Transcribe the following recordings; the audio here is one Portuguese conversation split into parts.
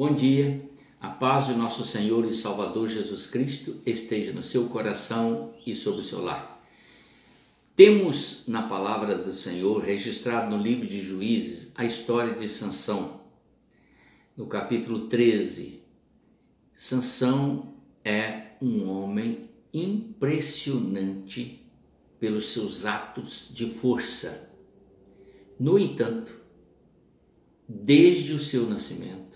Bom dia, a paz do nosso Senhor e Salvador Jesus Cristo esteja no seu coração e sobre o seu lar. Temos na palavra do Senhor, registrado no livro de Juízes, a história de Sansão. No capítulo 13, Sansão é um homem impressionante pelos seus atos de força. No entanto, desde o seu nascimento,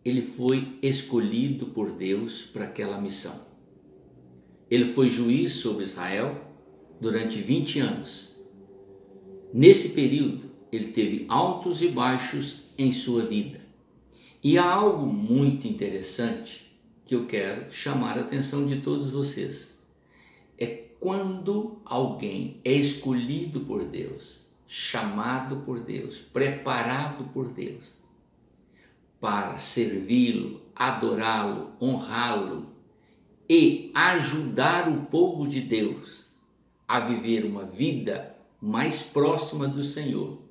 ele foi escolhido por Deus para aquela missão. Ele foi juiz sobre Israel durante 20 anos. Nesse período, ele teve altos e baixos em sua vida. E há algo muito interessante que eu quero chamar a atenção de todos vocês. É quando alguém é escolhido por Deus, chamado por Deus, preparado por Deus, para servi-lo, adorá-lo, honrá-lo e ajudar o povo de Deus a viver uma vida mais próxima do Senhor.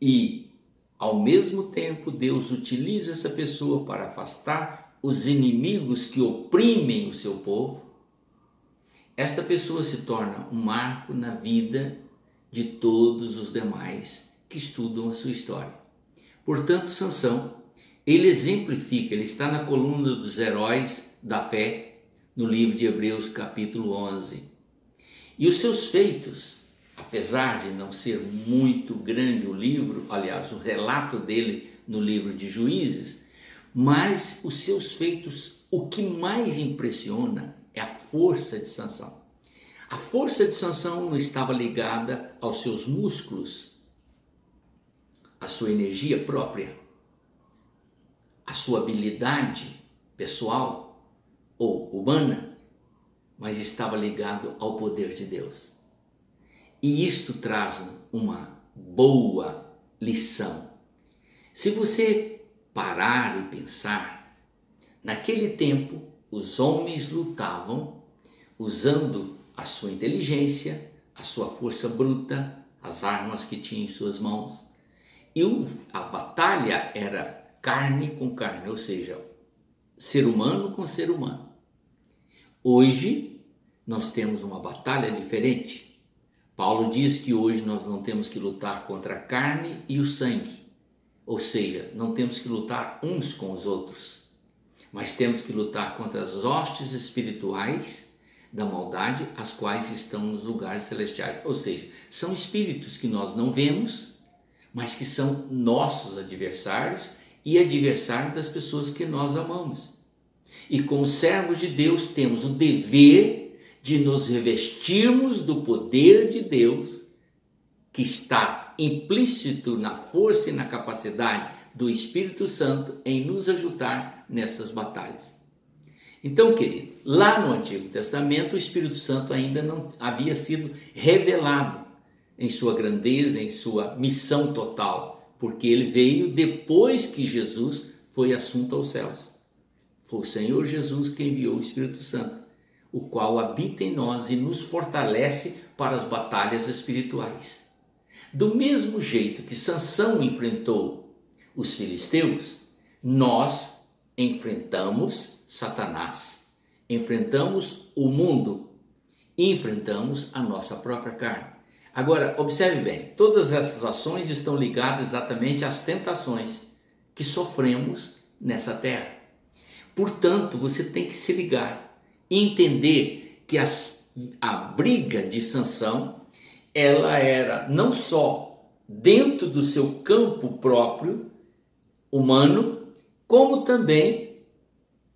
E, ao mesmo tempo, Deus utiliza essa pessoa para afastar os inimigos que oprimem o seu povo. Esta pessoa se torna um marco na vida de todos os demais que estudam a sua história. Portanto, Sansão, ele exemplifica, ele está na coluna dos heróis da fé, no livro de Hebreus capítulo 11. E os seus feitos, apesar de não ser muito grande o livro, aliás, o relato dele no livro de Juízes, mas os seus feitos, o que mais impressiona é a força de Sansão. A força de Sansão não estava ligada aos seus músculos, à sua energia própria, à sua habilidade pessoal ou humana, mas estava ligado ao poder de Deus. E isto traz uma boa lição. Se você parar e pensar, naquele tempo os homens lutavam usando a sua inteligência, a sua força bruta, as armas que tinham em suas mãos. E a batalha era carne com carne, ou seja, ser humano com ser humano. Hoje nós temos uma batalha diferente. Paulo diz que hoje nós não temos que lutar contra a carne e o sangue, ou seja, não temos que lutar uns com os outros, mas temos que lutar contra as hostes espirituais da maldade, as quais estão nos lugares celestiais, ou seja, são espíritos que nós não vemos, mas que são nossos adversários e adversários das pessoas que nós amamos. E como servos de Deus temos o dever de nos revestirmos do poder de Deus, que está implícito na força e na capacidade do Espírito Santo em nos ajudar nessas batalhas. Então, querido, lá no Antigo Testamento o Espírito Santo ainda não havia sido revelado em sua grandeza, em sua missão total, porque ele veio depois que Jesus foi assunto aos céus. Foi o Senhor Jesus que enviou o Espírito Santo, o qual habita em nós e nos fortalece para as batalhas espirituais. Do mesmo jeito que Sansão enfrentou os filisteus, nós enfrentamos Satanás, enfrentamos o mundo e enfrentamos a nossa própria carne. Agora, observe bem, todas essas ações estão ligadas exatamente às tentações que sofremos nessa terra. Portanto, você tem que se ligar e entender que a briga de Sansão, ela era não só dentro do seu campo próprio, humano, como também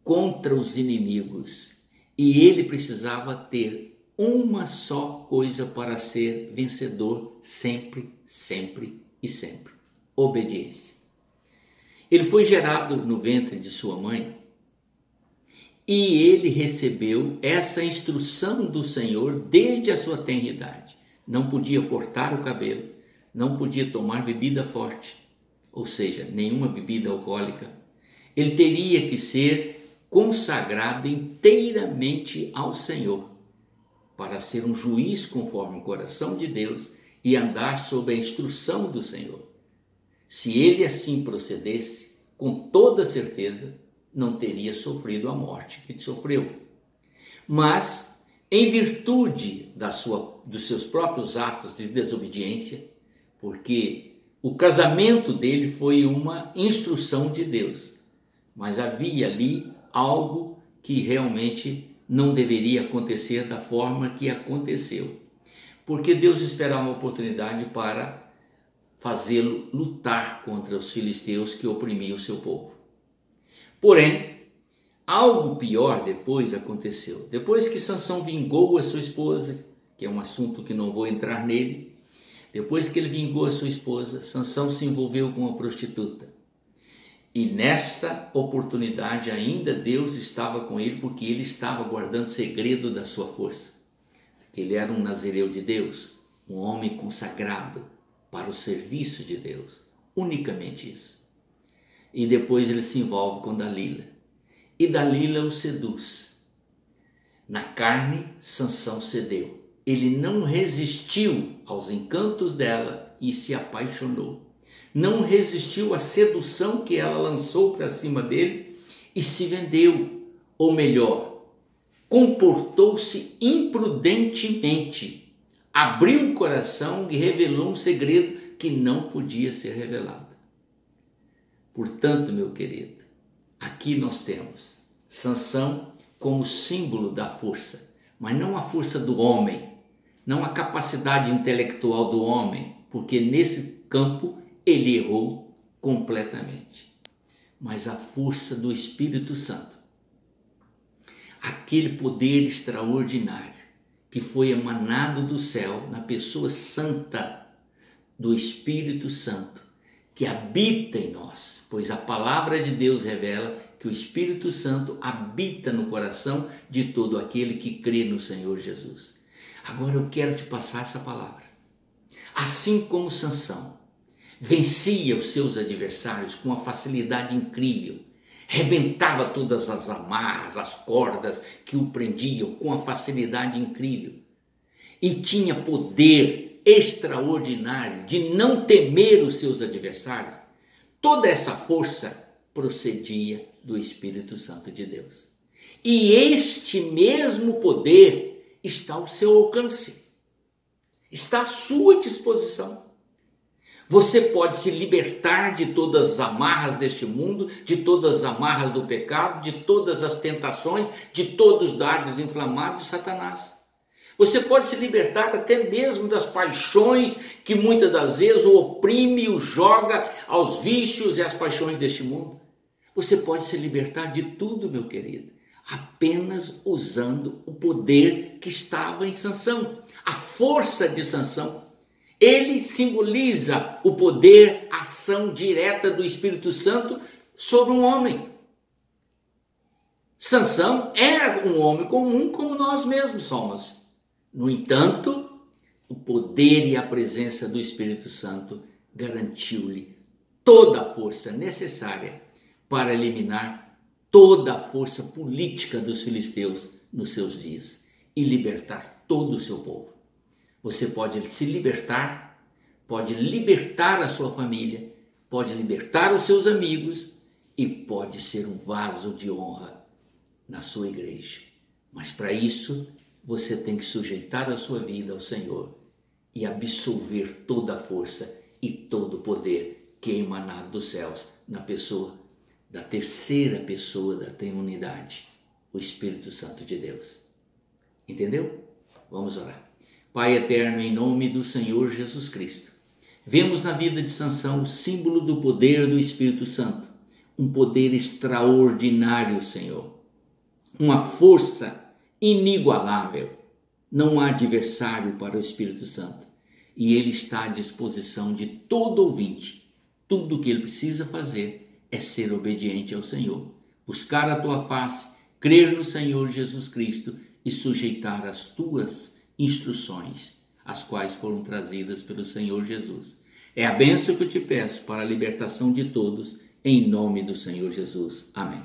contra os inimigos. E ele precisava ter uma só coisa para ser vencedor sempre, sempre e sempre: obediência. Ele foi gerado no ventre de sua mãe e ele recebeu essa instrução do Senhor desde a sua tenra idade. Não podia cortar o cabelo, não podia tomar bebida forte, ou seja, nenhuma bebida alcoólica. Ele teria que ser consagrado inteiramente ao Senhor, para ser um juiz conforme o coração de Deus e andar sob a instrução do Senhor. Se ele assim procedesse, com toda certeza, não teria sofrido a morte que sofreu. Mas, em virtude dos seus próprios atos de desobediência, porque o casamento dele foi uma instrução de Deus, mas havia ali algo que realmente não deveria acontecer da forma que aconteceu, porque Deus esperava uma oportunidade para fazê-lo lutar contra os filisteus que oprimiam o seu povo. Porém, algo pior depois aconteceu. Depois que Sansão vingou a sua esposa, que é um assunto que não vou entrar nele, depois que ele vingou a sua esposa, Sansão se envolveu com uma prostituta. E nessa oportunidade ainda Deus estava com ele, porque ele estava guardando segredo da sua força. Ele era um nazireu de Deus, um homem consagrado para o serviço de Deus, unicamente isso. E depois ele se envolve com Dalila, e Dalila o seduz. Na carne, Sansão cedeu. Ele não resistiu aos encantos dela e se apaixonou. Não resistiu à sedução que ela lançou para cima dele e se vendeu, ou melhor, comportou-se imprudentemente, abriu o coração e revelou um segredo que não podia ser revelado. Portanto, meu querido, aqui nós temos Sansão como símbolo da força, mas não a força do homem, não a capacidade intelectual do homem, porque nesse campo ele errou completamente, mas a força do Espírito Santo, aquele poder extraordinário que foi emanado do céu na pessoa santa do Espírito Santo, que habita em nós, pois a palavra de Deus revela que o Espírito Santo habita no coração de todo aquele que crê no Senhor Jesus. Agora eu quero te passar essa palavra. Assim como Sansão vencia os seus adversários com uma facilidade incrível, rebentava todas as amarras, as cordas que o prendiam com uma facilidade incrível, e tinha poder extraordinário de não temer os seus adversários, toda essa força procedia do Espírito Santo de Deus. E este mesmo poder está ao seu alcance, está à sua disposição. Você pode se libertar de todas as amarras deste mundo, de todas as amarras do pecado, de todas as tentações, de todos os dardos inflamados de Satanás. Você pode se libertar até mesmo das paixões que muitas das vezes o oprime e o joga aos vícios e às paixões deste mundo. Você pode se libertar de tudo, meu querido, apenas usando o poder que estava em Sansão, a força de Sansão. Ele simboliza o poder, a ação direta do Espírito Santo sobre um homem. Sansão era um homem comum como nós mesmos somos. No entanto, o poder e a presença do Espírito Santo garantiu-lhe toda a força necessária para eliminar toda a força política dos filisteus nos seus dias e libertar todo o seu povo. Você pode se libertar, pode libertar a sua família, pode libertar os seus amigos e pode ser um vaso de honra na sua igreja. Mas para isso, você tem que sujeitar a sua vida ao Senhor e absolver toda a força e todo o poder que é emanado dos céus na pessoa da terceira pessoa da Trindade, o Espírito Santo de Deus. Entendeu? Vamos orar. Pai eterno, em nome do Senhor Jesus Cristo, vemos na vida de Sansão o símbolo do poder do Espírito Santo, um poder extraordinário, Senhor, uma força inigualável. Não há adversário para o Espírito Santo e ele está à disposição de todo ouvinte. Tudo o que ele precisa fazer é ser obediente ao Senhor, buscar a tua face, crer no Senhor Jesus Cristo e sujeitar as tuas instruções, as quais foram trazidas pelo Senhor Jesus. É a bênção que eu te peço para a libertação de todos, em nome do Senhor Jesus. Amém.